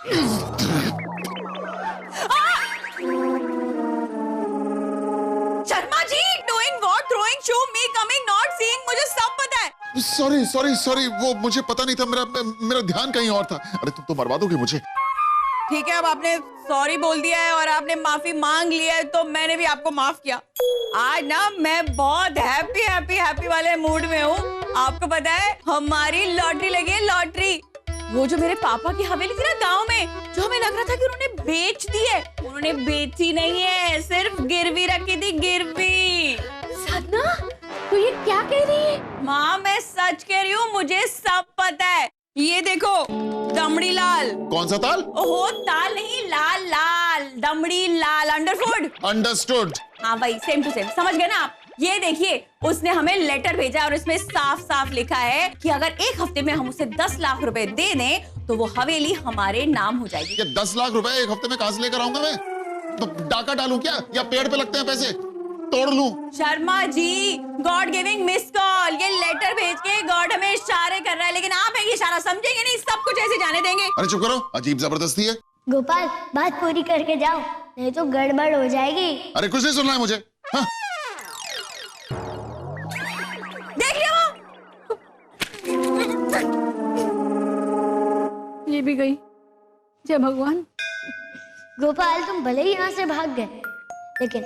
Sharma ji, doing what, throwing shoe, me coming, not seeing, मुझे सब पता है। सॉरी सॉरी सॉरी, वो मुझे पता नहीं था, मेरा ध्यान कहीं और था। अरे तुम तो मरवा दोगे मुझे। ठीक है, अब आपने सॉरी बोल दिया है और आपने माफी मांग लिया है, तो मैंने भी आपको माफ किया। आज ना मैं बहुत हैप्पी वाले मूड में हूँ। आपको पता है हमारी लॉटरी लगी है, लॉटरी। वो जो मेरे पापा की हवेली थी ना गांव में, जो हमें लग रहा था कि उन्होंने बेच दी है, उन्होंने बेची नहीं है, सिर्फ गिरवी रखी थी, गिरवी। साधना, तो ये क्या कह रही है? माँ मैं सच कह रही हूँ, मुझे सब पता है। ये देखो, दमड़ी लाल। कौन सा ताल? ओहो, ताल नहीं, लाल लाल, दमड़ी लाल, अंडरफुड। अंडरस्टूड। हाँ भाई, सेम टू सेम, समझ गए ना आप। ये देखिए, उसने हमें लेटर भेजा और इसमें साफ साफ लिखा है कि अगर एक हफ्ते में हम उसे 10 लाख रुपए दे दें तो वो हवेली हमारे नाम हो जाएगी। ये 10 लाख रुपए एक हफ्ते में कहां से लेकर आऊंगा मैं? तो डाका डालूं क्या, या पेड़ पे लगते हैं पैसे, तोड़ लूं? Sharma ji, God giving miss call. ये लेटर भेज के गॉड हमें इशारे कर रहा है, लेकिन आप ये इशारा समझेंगे नहीं, सब कुछ ऐसे जाने देंगे। अरे चुप करो, अजीब जबरदस्ती है। गोपाल, बात पूरी करके जाओ, नहीं तो गड़बड़ हो जाएगी। अरे कुछ नहीं सुनना है मुझे। हाँ? देख लिया वो, ये भी गई। जय भगवान। गोपाल, तुम भले ही यहाँ से भाग गए, लेकिन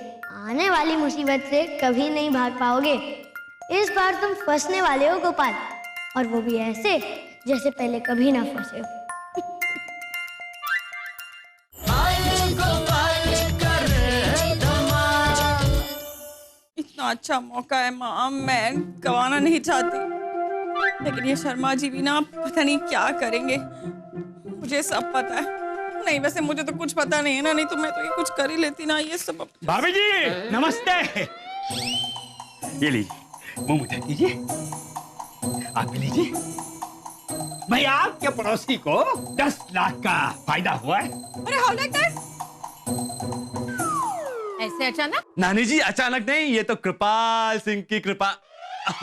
आने वाली मुसीबत से कभी नहीं भाग पाओगे। इस बार तुम फंसने वाले हो गोपाल, और वो भी ऐसे जैसे पहले कभी ना फंसे हो। इतना अच्छा मौका है माँ, मैं गंवाना नहीं चाहती, लेकिन ये शर्मा जी भी ना पता नहीं क्या करेंगे। मुझे सब पता है। नहीं, वैसे मुझे तो कुछ पता नहीं है ना, नहीं तो मैं तो ये कुछ कर ही लेती ना, ये सब। भाभी जी नमस्ते। ये लीजिए, मुंह मिठा कीजिए, आप भी लीजिए। भाई, आपके पड़ोसी को 10 लाख का फायदा हुआ है। अरे हाउ लाइक दैट? ऐसे अचानक? नानी जी अचानक नहीं, ये तो कृपाल सिंह की कृपा।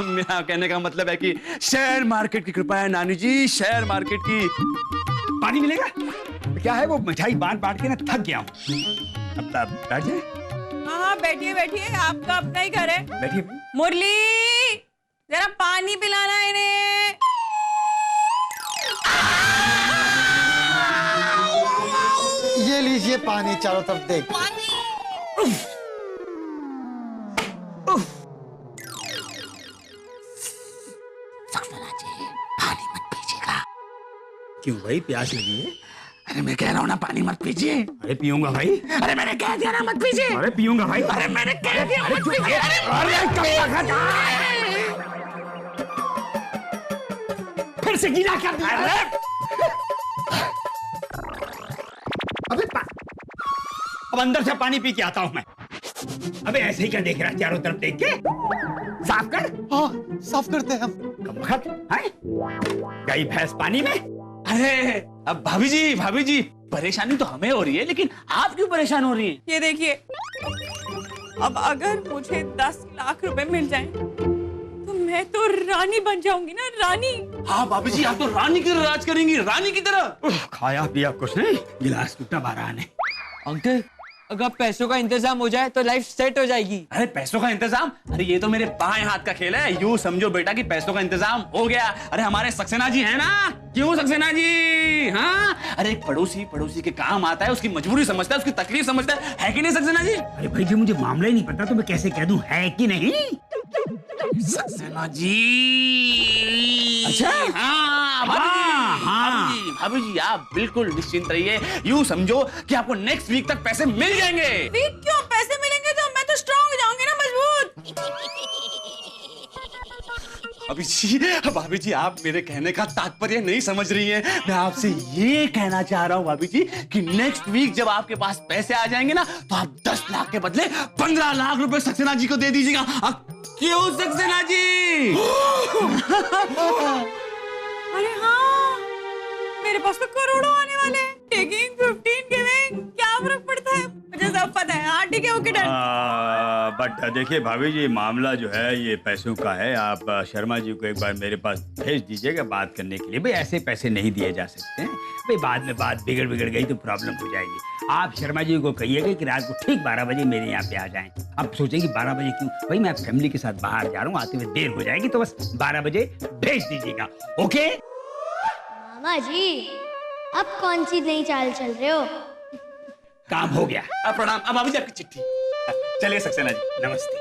मेरा कहने का मतलब है कि शेयर मार्केट की कृपा है नानी जी, शेयर मार्केट की। पानी मिलेगा? क्या है, वो मिठाई बांट बांट के ना थक गया हूँ। अब बैठ जाए। हाँ बैठिए बैठिए, आपका अपना ही घर है। बैठिए। मुरली, जरा पानी पिलाना इन्हें। ये लीजिए पानी, चारों तरफ देख। पानी मत पीजिएगा। क्यों भाई, प्यास लगी है? अरे मैं कह रहा हूँ ना, पानी मत पीजिए। अरे पीऊंगा भाई। अरे मैंने कह दिया ना मत पीजिए। अरे पीऊंगा भाई। अरे मैंने कह दिया मत पीजिए। फिर से गीला कर दिया। अबे अब अंदर से पानी पी के आता हूं मैं। अबे ऐसे ही क्या देख रहा है चारों तरफ देख के? साफ कर। हाँ, साफ करते हैं हम। कमबख्त है? गई भैंस पानी में। अरे अब भाभी जी परेशानी तो हमें हो रही है, लेकिन आप क्यों परेशान हो रही हैं? ये देखिए, अब अगर मुझे 10 लाख रुपए मिल जाएं, तो मैं तो रानी बन जाऊंगी ना, रानी। हाँ भाभी जी, आप तो रानी की तरह राज करेंगी, रानी की तरह। खाया पिया कुछ नहीं, गिलास टूटा बारह ने। अंकल, अगर पैसों का इंतजाम हो जाए तो लाइफ सेट हो जाएगी। अरे पैसों का इंतजाम? अरे ये तो मेरे बाएं हाथ का खेल है। यूं समझो बेटा कि पैसों का इंतजाम हो गया। अरे हमारे सक्सेना जी है ना, क्यों सक्सेना जी? हाँ, अरे एक पड़ोसी के काम आता है, उसकी मजबूरी समझता है, उसकी तकलीफ समझता है कि नहीं सक्सेना जी? अरे भाई जी, मुझे मामला ही नहीं पता तो मैं कैसे कह दूं है कि नहीं? सक्सेना जी। अच्छा। हाँ भाभी जी आप बिल्कुल निश्चिंत रहिए। यूं समझो कि आपको नेक्स्ट वीक तक पैसे मिल जाएंगे। वीक क्यों? पैसे मिलेंगे तो मैं तो स्ट्रांग हो जाऊंगी ना, मजबूत। भाभी जी आप मेरे कहने का तात्पर्य नहीं समझ रही हैं। मैं आपसे ये कहना चाह रहा हूँ भाभी जी कि नेक्स्ट वीक जब आपके पास पैसे आ जाएंगे ना, तो आप 10 लाख के बदले 15 लाख रुपए सक्सेना जी को दे दीजिएगा। क्यों सक्सेना जी? अरे हाँ, मेरे पास तो करोड़ों आने वाले हैं। टेकिंग 15 गिविंग, क्या फर्क पड़ता है? मुझे सब पता है। हाँ ठीक है, ओके डन। बट देखिए भाभी जी, मामला जो है ये पैसों का है। आप शर्मा जी को एक बार मेरे पास भेज दीजिएगा बात करने के लिए। भाई ऐसे पैसे नहीं दिए जा सकते हैं भाई, बाद में बात बिगड़ गई तो प्रॉब्लम हो जाएगी। आप शर्मा जी को कहिएगा कि रात को ठीक 12 बजे मेरे यहाँ पे आ जाएं। आप सोचेंगे 12 बजे क्यों? भाई मैं फैमिली के साथ बाहर जा रहा हूँ, आते हुए देर हो जाएगी, तो बस 12 बजे भेज दीजिएगा। ओके मामा जी, अब कौन सी नई चाल चल रहे हो? काम हो गया। प्रणाम। अब भाभी जी आपकी चिट्ठी। चलिए सक्सेना जी, नमस्ते।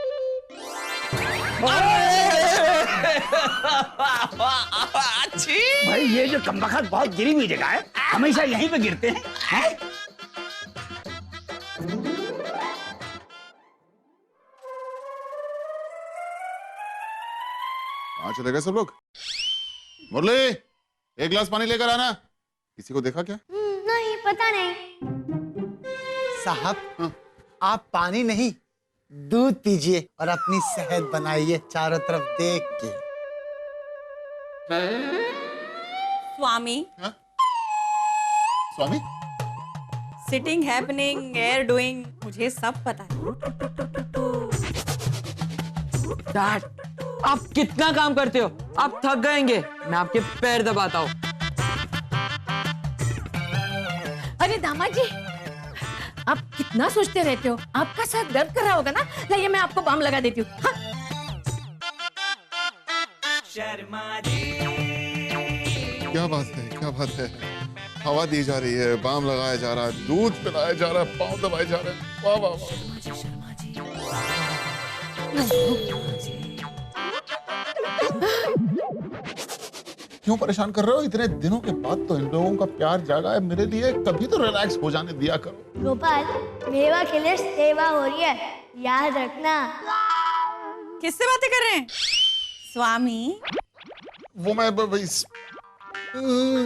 अच्छी। भाई ये जो कमबख्त बहुत गिरी हुई जगह है, हमेशा यहीं पे गिरते हैं। कहाँ चले गए सब लोग? मुरली, एक गिलास पानी लेकर आना। किसी को देखा क्या? नहीं, पता नहीं। साहब, आप पानी नहीं दूध पीजिए और अपनी सेहत बनाइए चारों तरफ देख के। स्वामी, हाँ? स्वामी? सिटिंग, हैपनिंग, एयर डूइंग, मुझे सब पता है। डैड, आप कितना काम करते हो? आप थक गएंगे, मैं आपके पैर दबाता हूँ। अरे दामाद जी, आप कितना सोचते रहते हो? आपका सर दर्द कर रहा होगा ना? लाइए मैं आपको बाम लगा देती हूँ। हाँ? क्या बात है, क्या बात है। हवा दी जा रही है, बाम लगाया जा रहा है, दूध पिलाया जा रहा है, पाँव दबाए जा रहे हैं। वाह वाह वाह। क्यों परेशान कर रहे हो? इतने दिनों के बाद तो इन लोगों का प्यार जागा है मेरे लिए, कभी तो रिलैक्स हो जाने दिया करो। गोपाल, मेवा के लिए सेवा हो रही है, याद रखना। किससे बातें कर रहे हैं? स्वामी, वो मैं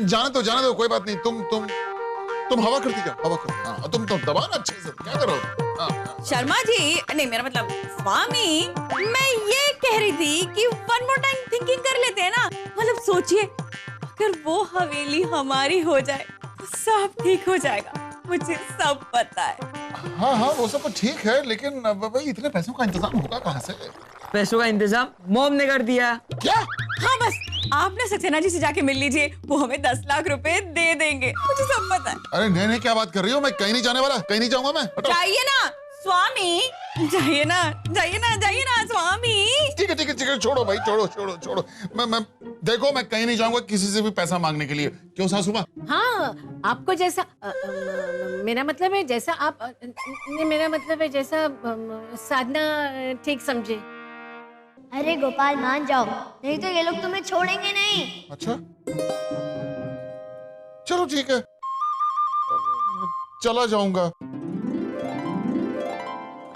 जाने दो, कोई बात नहीं। तुम हवा करती क्या? हवा करो। हाँ, तुम दबाना अच्छे से, क्या करो? हाँ। शर्मा जी, नहीं मेरा मतलब स्वामी, मैं ये कह रही थी कि वन मोर टाइम थिंकिंग कर लेते हैं ना। मतलब सोचिए, अगर वो हवेली हमारी हो जाए तो सब ठीक हो जाएगा, मुझे सब पता है। हाँ, वो सब तो ठीक है, लेकिन भाई इतने पैसों का इंतजाम होगा कहाँ से? पैसों का इंतजाम मॉम ने कर दिया। क्या? हाँ, बस आप ना सक्सेना जी से जाके मिल लीजिए, वो हमें 10 लाख रुपए दे देंगे, मुझे सब पता है। अरे नहीं, क्या बात कर रही हो? मैं कहीं नहीं जाने वाला, कहीं नहीं जाऊंगा मैं। हटो। जाइए ना स्वामी, जाइए ना स्वामी। ठीक है, छोड़ो भाई, छोड़ो। मैं देखो, मैं कहीं नहीं जाऊंगा किसी से भी पैसा मांगने के लिए। क्यों सासुमा? हाँ, आपको जैसा मेरा मतलब है जैसा आप मेरा मतलब है जैसा साधना ठीक समझे। अरे गोपाल, मान जाओ, नहीं तो ये लोग तुम्हें छोड़ेंगे नहीं। अच्छा, चलो ठीक है, चला जाऊंगा।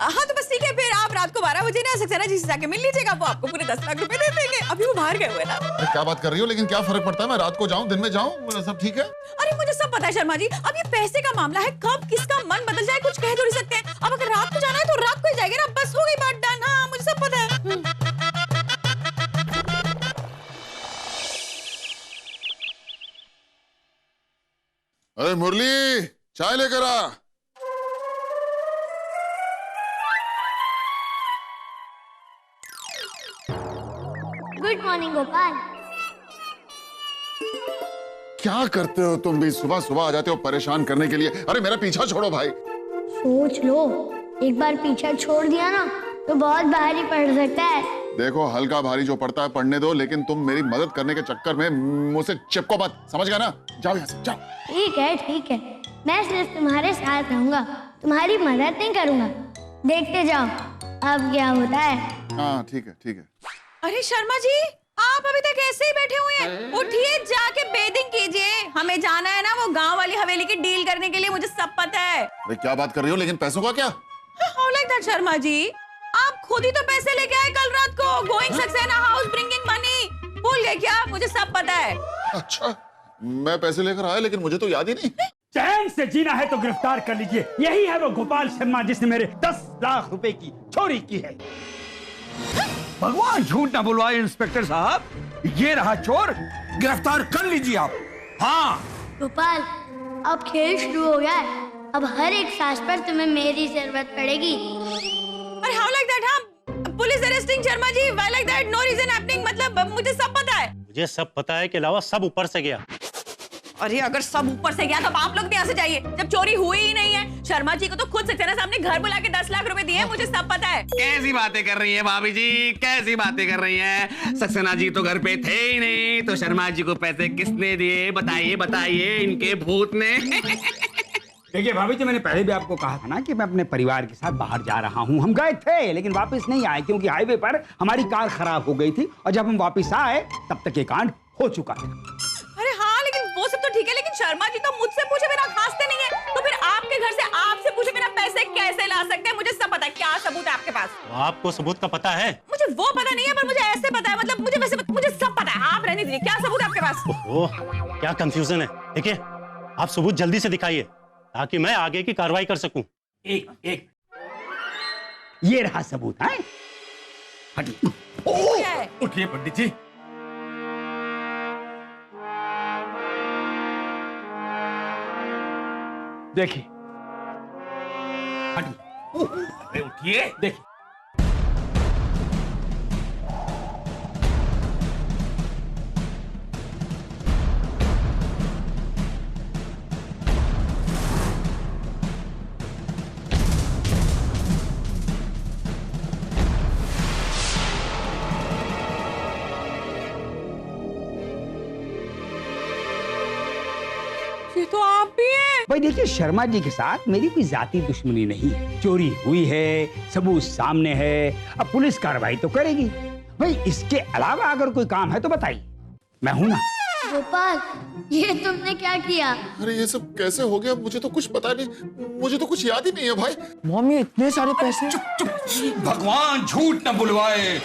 हाँ तो बस ठीक है, फिर आप रात को 12 बजे ना सक्सेना जी से जाके मिल लीजिएगा, वो आपको पूरे 10 लाख रुपए दे देंगे। अभी वो बाहर गए हुए ना। अरे क्या बात कर रही हो? लेकिन क्या फर्क पड़ता है, मैं रात को जाऊं दिन में जाऊं, सब ठीक है। अरे मुझे सब पता है शर्मा जी, अब ये पैसे का मामला है, कब किसका मन बदल जाए कुछ कह तो नहीं सकते हैं। अब अगर रात को जाना है तो रात को ही जाएंगे ना, बस हो गई बात डन। हाँ, मुझे सब पता है। अरे मुरली, चाय लेकर आ। Good morning Gopal. क्या करते हो तुम भी? सुबह आ जाते हो परेशान करने के लिए। अरे मेरा पीछा छोड़ो भाई। सोच लो, एक बार पीछा छोड़ दिया ना तो बहुत भारी पड़ सकता है। देखो, हल्का भारी जो पड़ता है पड़ने दो, लेकिन तुम मेरी मदद करने के चक्कर में मुझसे चिपको मत, समझ गया ना? जाओ यहाँ से, जाओ। ठीक है, मैं सिर्फ तुम्हारे साथ रहूंगा, तुम्हारी मदद नहीं करूंगा। देखते जाओ अब क्या होता है। हाँ ठीक है। अरे शर्मा जी, आप अभी तक ऐसे ही बैठे हुए हैं? उठिए, जाके बेदिंग कीजिए, हमें जाना है ना वो गांव वाली हवेली की डील करने के लिए, मुझे सब पता है। अरे क्या बात कर रही हो? लेकिन पैसों का क्या? How like that Sharma ji, आप खुद ही तो पैसे लेके आए कल रात को। Going Saxena house bringing money, भूल गए क्या? मुझे सब पता है। अच्छा, मैं पैसे लेकर आया लेकिन मुझे तो याद ही नहीं। चैन से जीना है तो गिरफ्तार कर लीजिए, यही है वो गोपाल शर्मा जिसने मेरे 10 लाख रुपए की चोरी की है। भगवान झूठ ना बुलवाए इंस्पेक्टर साहब, ये रहा चोर, गिरफ्तार कर लीजिए आप। हाँ गोपाल, अब खेल शुरू हो गया है, अब हर एक सांस पर तुम्हें मेरी जरूरत पड़ेगी। अरे हाउ लाइक दैट? हाँ, police arresting Sharma ji, why like that? No reason happening, मतलब मुझे सब पता है। मुझे सब पता है के अलावा सब ऊपर से गया। अरे अगर सब ऊपर से गया तो आप लोग भी यहाँ से जाइए, जब चोरी हुई ही नहीं है। शर्मा जी को तो खुद सक्सेना साहब ने घर बुला के 10 लाख रुपए दिए हैं, मुझे सब पता है। कैसी बातें कर रही हैं भाभी जी, कैसी बातें कर रही हैं? सक्सेना जी तो घर पे थे ही नहीं, तो शर्मा जी को पैसे किसने दिए? बताइए बताइए, इनके भूत ने। देखिए भाभी जी, मैंने पहले भी आपको कहा था ना कि मैं अपने परिवार के साथ बाहर जा रहा हूँ। हम गए थे लेकिन वापस नहीं आए क्योंकि हाईवे पर हमारी कार खराब हो गई थी और जब हम वापस आए तब तक ये कांड हो चुका था। अरे हाँ, लेकिन वो सब तो ठीक है, लेकिन शर्मा जी तो मुझसे पूछे बिना खांसते नहीं है, तो फिर आपके घर से आपसे पूछे बिना पैसे कैसे ला सकते हैं? मुझे सब पता है। क्या सबूत है आपके पास? तो आपको सबूत का पता है? मुझे वो पता नहीं है, पर मुझे ऐसे पता है, मतलब मुझे वैसे मुझे सब पता है। आप रहने दीजिए, क्या सबूत है आपके पास? ओह, क्या कंफ्यूजन है। देखिए, आप सबूत जल्दी से दिखाइए ताकि मैं आगे की कार्रवाई कर सकूं। एक ये रहा सबूत है। हटिए। क्या है? उठिए पंडित जी। देखिए, हटिए। उठिए, देखिए। ये तो आप भी हैं। भाई देखिए, शर्मा जी के साथ मेरी कोई जाती दुश्मनी नहीं है। चोरी हुई है, सबूत सामने है, अब पुलिस कार्रवाई तो करेगी। भाई इसके अलावा अगर कोई काम है तो बताइए, मैं हूं ना। गोपाल, ये तुमने क्या किया? अरे ये सब कैसे हो गया? मुझे तो कुछ पता नहीं, मुझे तो कुछ याद ही नहीं है भाई। मम्मी इतने सारे पैसे। भगवान झूठ न बुलवाए,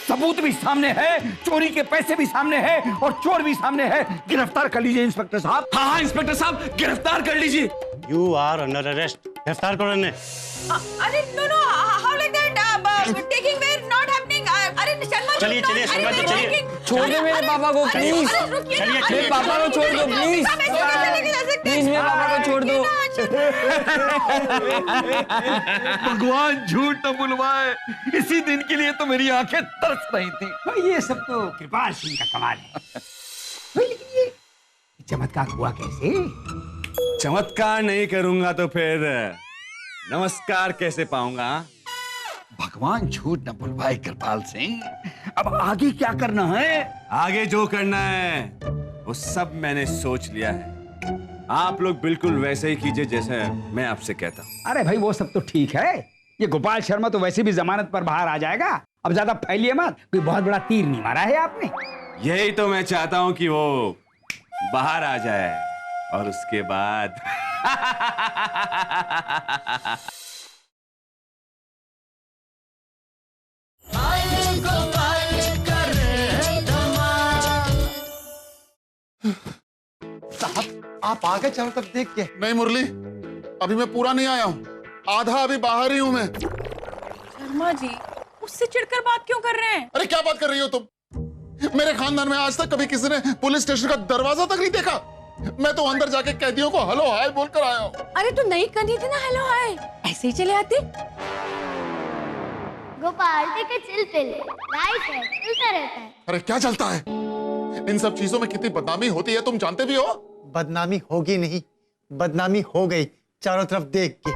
सबूत भी सामने है, चोरी के पैसे भी सामने है और चोर भी सामने है। गिरफ्तार कर लीजिए इंस्पेक्टर साहब। हाँ हाँ इंस्पेक्टर साहब, गिरफ्तार कर लीजिए। You are under arrest. गिरफ्तार करो इन्हें। अरे no, how like that? Taking where not happening. अरे शर्मा जी, चलिए, चलिए, शर्मा जी, चलिए। छोड़ दो मेरे पापा को प्लीज। चलिए, मेरे पापा को छोड़ दो प्लीज। प्लीज मेरे पापा को छोड़ दो। भगवान झूठ न बुलवाए, इसी दिन के लिए तो मेरी आंखें तरस रही थी। भाई ये सब तो कृपाल सिंह का कमाल है। भाई लेकिन ये चमत्कार हुआ कैसे? चमत्कार नहीं करूंगा तो फिर नमस्कार कैसे पाऊंगा? भगवान झूठ न बुलवाए कृपाल सिंह। अब आगे क्या करना है? आगे जो करना है वो सब मैंने सोच लिया है। आप लोग बिल्कुल वैसे ही कीजिए जैसे मैं आपसे कहता हूँ। अरे भाई वो सब तो ठीक है, ये गोपाल शर्मा तो वैसे भी जमानत पर बाहर आ जाएगा। अब ज्यादा फैलिए मत, कोई बहुत बड़ा तीर नहीं मारा है आपने। यही तो मैं चाहता हूँ कि वो बाहर आ जाए और उसके बाद साहब, आप आ गए चारों तरफ देख के? नहीं मुरली, अभी मैं पूरा नहीं आया हूँ, आधा अभी बाहर ही हूँ मैं। शर्मा जी, उससे चिढ़कर बात क्यों कर रहे हैं? अरे क्या बात कर रही हो तुम? मेरे खानदान में आज तक कभी किसी ने पुलिस स्टेशन का दरवाजा तक नहीं देखा। मैं तो अंदर जाके कैदियों को हेलो हाय बोलकर आया हूँ। अरे तू नहीं करनी थी ना हेलो हाय, ऐसे ही चले आते। गोपाल देखे चिल लाइफ है, चलता रहता है। अरे क्या चलता है? इन सब चीजों में कितनी बदनामी होती है तुम जानते भी हो। बदनामी होगी नहीं, बदनामी हो गई चारों तरफ देख के।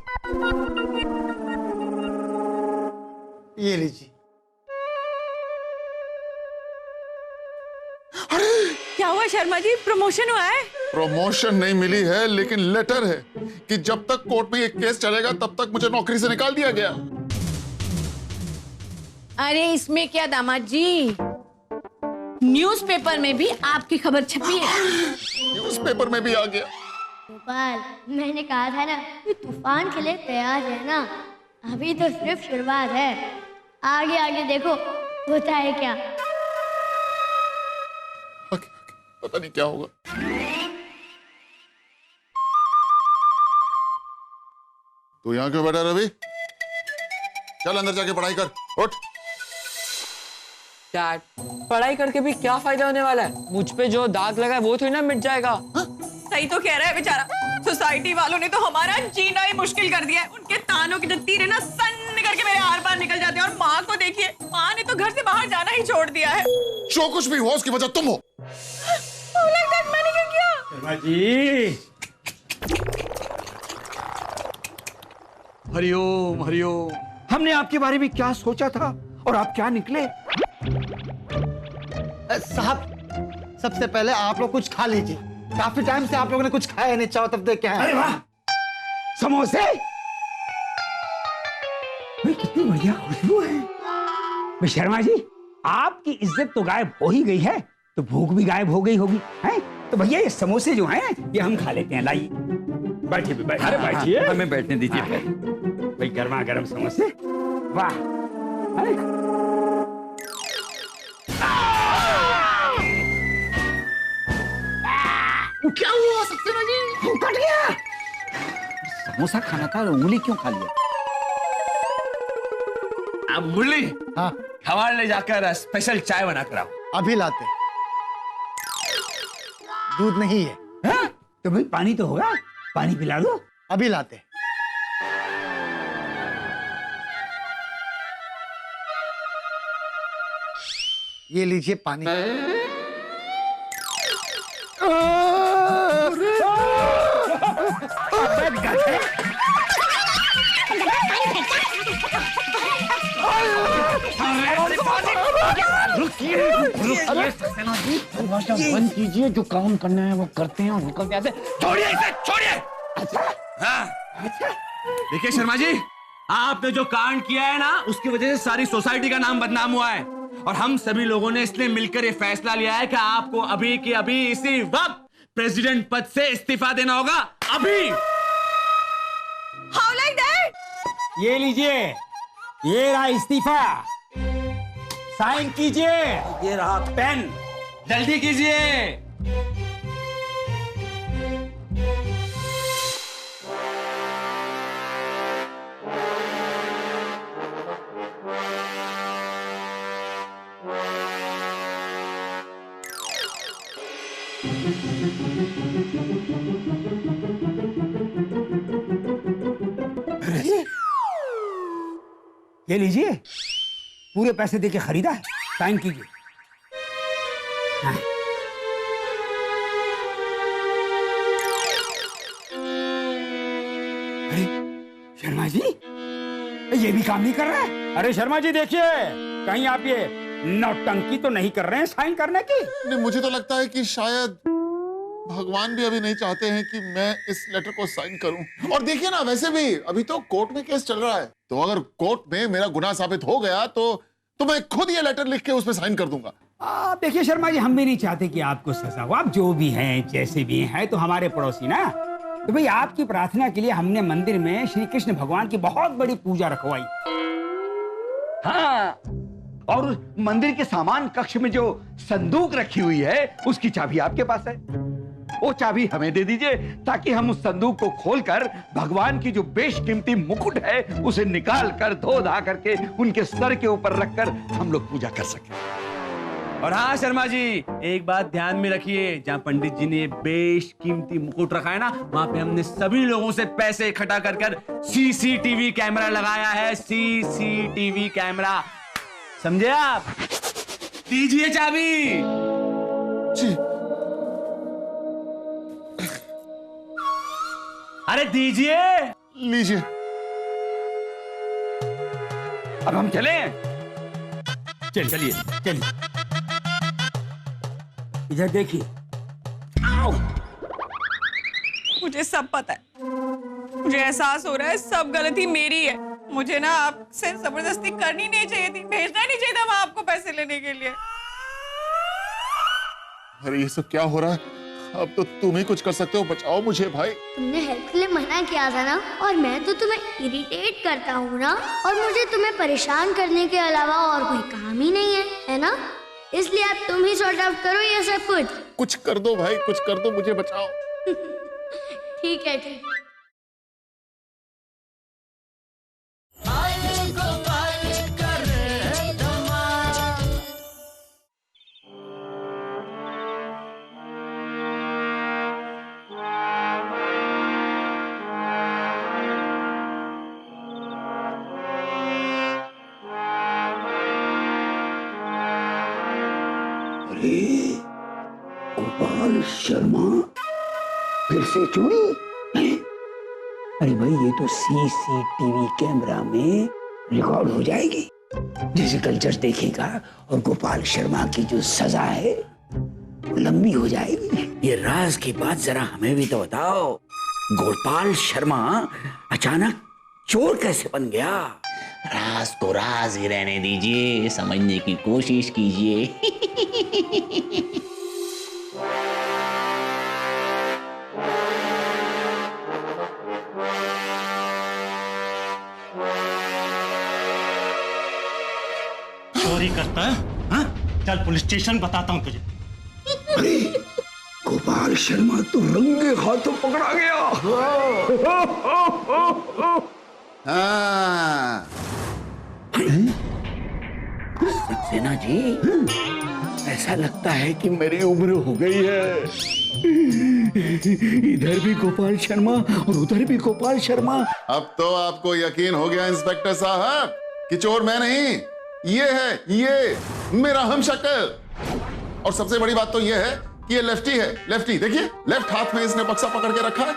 ये लीजिए। अरे क्या हुआ शर्मा जी, प्रमोशन हुआ है? प्रमोशन नहीं मिली है, लेकिन लेटर है कि जब तक कोर्ट में ये केस चलेगा तब तक मुझे नौकरी से निकाल दिया गया। अरे इसमें क्या दामाद जी, न्यूज़पेपर में भी आपकी खबर छपी है। न्यूज़पेपर में भी आ गया। गोपाल, मैंने कहा था ना कि तूफान के लिए तैयार रहना। अभी तो सिर्फ शुरुआत है, आगे आगे देखो होता है क्या। पता नहीं क्या होगा। तू यहाँ क्यों बैठा रवि? चल अंदर जाके पढ़ाई कर, उठ। डैड, पढ़ाई करके भी क्या फायदा होने वाला है? मुझ पे जो दाग लगा है वो थोड़ी ना मिट जाएगा। सही तो कह रहा है बेचारा। सोसाइटी वालों ने तो हमारा जीना ही मुश्किल कर दिया है। उनके तानों की जो तीर है ना, सन मार के मेरे आर पार निकल जाते हैं। और माँ को देखिए, माँ ने तो घर से बाहर जाना ही छोड़ दिया है। जो कुछ भी हो उसकी वजह तुम हो। मैंने क्या किया? शर्मा जी, हरिओम हरिओम। हमने आपके बारे में क्या सोचा था और आप क्या निकले। साहब, सबसे पहले आप लोग कुछ खा लीजिए। काफी टाइम से आप लोगों ने कुछ खाया नहीं, चारों तरफ देख के अरे आए। वाह, समोसे। भाई कितनी बढ़िया खुशबू है। भाई शर्मा जी, आपकी इज्जत तो गायब हो ही गई है, तो भूख भी गायब हो गई होगी, हैं? तो भैया ये समोसे जो हैं, ये हम खा लेते हैं। लाइए, बैठिए भी, बैठिए। अरे बैठिए, हमें बैठने दीजिए। भाई गर्मा गर्म समोसे, वाह। क्या हुआ सक्सेना जी? कट गया। समोसा खाना था, उंगली क्यों खा लिया? अब मुरली, हाँ, हमारे ले जाकर स्पेशल चाय बना कर आओ। अभी लाते। दूध नहीं है। हाँ? तो भाई पानी तो होगा, पानी पिला दो। अभी लाते। ये लीजिए पानी। बंद कीजिए, जो काम करना है वो करते हैं और निकल जाते हैं। छोड़िए इसे, छोड़िए। हाँ। देखिए शर्मा जी, आपने जो कांड किया है ना, उसकी वजह से सारी सोसाइटी का नाम बदनाम हुआ है। और हम सभी लोगों ने इसलिए मिलकर ये फैसला लिया है कि आपको अभी के अभी इसी वक्त प्रेसिडेंट पद से इस्तीफा देना होगा। अभी। How like that? ये लीजिए, ये रहा इस्तीफा, साइन कीजिए। ये रहा पेन, जल्दी कीजिए। ये लीजिए, पूरे पैसे देके खरीदा है, साइन कीजिए। हाँ। अरे शर्मा जी, ये भी काम नहीं कर रहा है। अरे शर्मा जी देखिए, कहीं आप ये नौटंकी तो नहीं कर रहे हैं साइन करने की? नहीं, मुझे तो लगता है कि शायद भगवान भी अभी नहीं चाहते हैं कि मैं इस लेटर को साइन करूं। और देखिए ना, वैसे भी अभी तो कोर्ट में केस चल रहा है, तो अगर कोर्ट में मेरा गुनाह साबित हो गया तो मैं खुद ये लेटर लिख के उस पर साइन कर दूंगा। देखिए शर्मा जी, हम भी नहीं चाहते कि आपको सजा हो। आप जो भी हैं, जैसे भी हैं, तो हमारे पड़ोसी ना। तो भाई आपकी प्रार्थना के लिए हमने मंदिर में श्री कृष्ण भगवान की बहुत बड़ी पूजा रखवाई। हाँ, और उस मंदिर के सामान कक्ष में जो संदूक रखी हुई है, उसकी चाबी आपके पास है। वो चाबी हमें दे दीजिए, ताकि हम उस संदूक को खोलकर भगवान की जो बेशकीमती मुकुट है उसे निकाल कर धो धा करके उनके सर के ऊपर रखकर हम लोग पूजा कर सके। और हाँ शर्मा जी, एक बात ध्यान में रखिए, जहाँ पंडित जी ने बेशकीमती मुकुट रखा है ना, वहां पे हमने सभी लोगों से पैसे इकट्ठा कर सीसीटीवी कैमरा लगाया है। सीसीटीवी कैमरा, समझे आप? दीजिए चाबी। जी। अरे दीजिए। लीजिए। अब हम चले? चलिए चलिए। इधर देखिए। आओ। मुझे सब पता है, मुझे एहसास हो रहा है सब गलती मेरी है। मुझे ना आपसे जबरदस्ती करनी नहीं चाहिए थी, भेजना नहीं चाहिए था वहां आपको पैसे लेने के लिए। अरे ये सब क्या हो रहा है? अब तो तुम ही कुछ कर सकते हो, बचाओ मुझे भाई। तुमने हेल्प के लिए मना किया था ना, और मैं तो तुम्हें इरिटेट करता हूँ ना, और मुझे तुम्हें परेशान करने के अलावा और कोई काम ही नहीं है ना? इसलिए अब तुम ही सॉर्ट आउट करो ये सब कुछ। कुछ कर दो भाई, कुछ कर दो, मुझे बचाओ। ठीक है, ठीक। गोपाल शर्मा फिर से चोरी? हैं? अरे भाई ये तो सीसीटीवी कैमरा में रिकॉर्ड हो जाएगी। जैसे कल्चर देखेगा और गोपाल शर्मा की जो सजा है वो लंबी हो जाएगी। ये राज की बात जरा हमें भी तो बताओ, गोपाल शर्मा अचानक चोर कैसे बन गया? राज तो राज ही रहने दीजिए, समझने की कोशिश कीजिए। चोरी करता है? हाँ? चल पुलिस स्टेशन बताता हूँ तुझे। अरे गोपाल शर्मा तो रंगे हाथों पकड़ा गया। हाँ सक्सेना जी, ऐसा लगता है कि मेरी उम्र हो गई है। इधर भी गोपाल शर्मा और उधर भी गोपाल शर्मा। अब तो आपको यकीन हो गया इंस्पेक्टर साहब कि चोर मैं नहीं, ये है, ये मेरा हमशक्ल। और सबसे बड़ी बात तो ये है कि ये लेफ्टी है। लेफ्टी देखिए, लेफ्ट हाथ में इसने बक्सा पकड़ के रखा है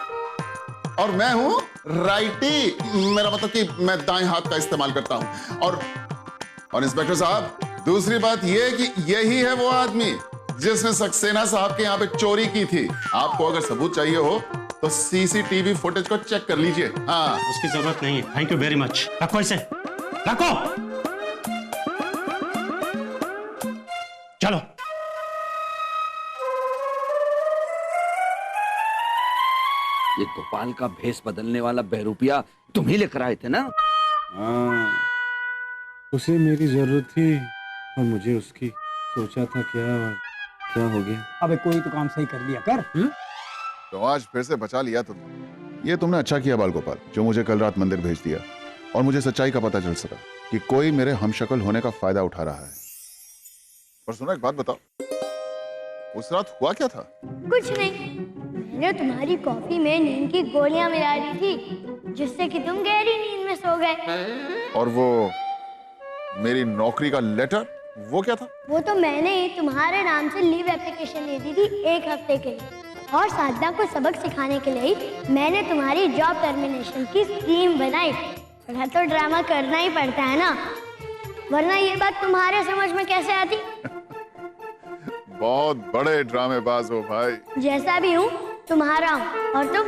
और मैं हूं राइटी। मेरा मतलब कि मैं दाएं हाथ का इस्तेमाल करता हूं। और इंस्पेक्टर साहब, दूसरी बात यह है कि यही है वो आदमी जिसने सक्सेना साहब के यहाँ पे चोरी की थी। आपको अगर सबूत चाहिए हो तो सीसीटीवी फुटेज को चेक कर लीजिए। हाँ, उसकी जरूरत नहीं है। Thank you very much. रखो इसे, रखो। चलो। ये गोपाल का भेष बदलने वाला बहरूपिया तुम ही लेकर आए थे ना? हाँ, उसे मेरी जरूरत थी और मुझे उसकी। सोचा था क्या हो गया। अबे कोई तो काम सही कर लिया कर। तो आज फिर से बचा लिया तुम। ये तुमने अच्छा किया बाल गोपाल, जो मुझे कल रात मंदिर भेज दिया और मुझे सच्चाई का पता चल सका कि कोई मेरे हमशक्ल होने का फायदा उठा रहा है। पर सुनो, एक बात बताओ, उस रात हुआ क्या था? कुछ नहीं, मैंने तुम्हारी कॉफी में नींद की गोलियां मिला दी थी जिससे कि तुम गहरी नींद में सो गए। और वो मेरी नौकरी का लेटर, वो क्या था? वो तो मैंने ही तुम्हारे नाम से लीव एप्लीकेशन दे दी थी 1 हफ्ते के लिए, और साधना को सबक सिखाने के लिए मैंने तुम्हारी जॉब टर्मिनेशन की स्कीम बनाई। थोड़ा तो ड्रामा करना ही पड़ता है ना, वरना ये बात तुम्हारे समझ में कैसे आती? बहुत बड़े ड्रामेबाज हो भाई। जैसा भी हूँ तुम्हारा हूँ और तुम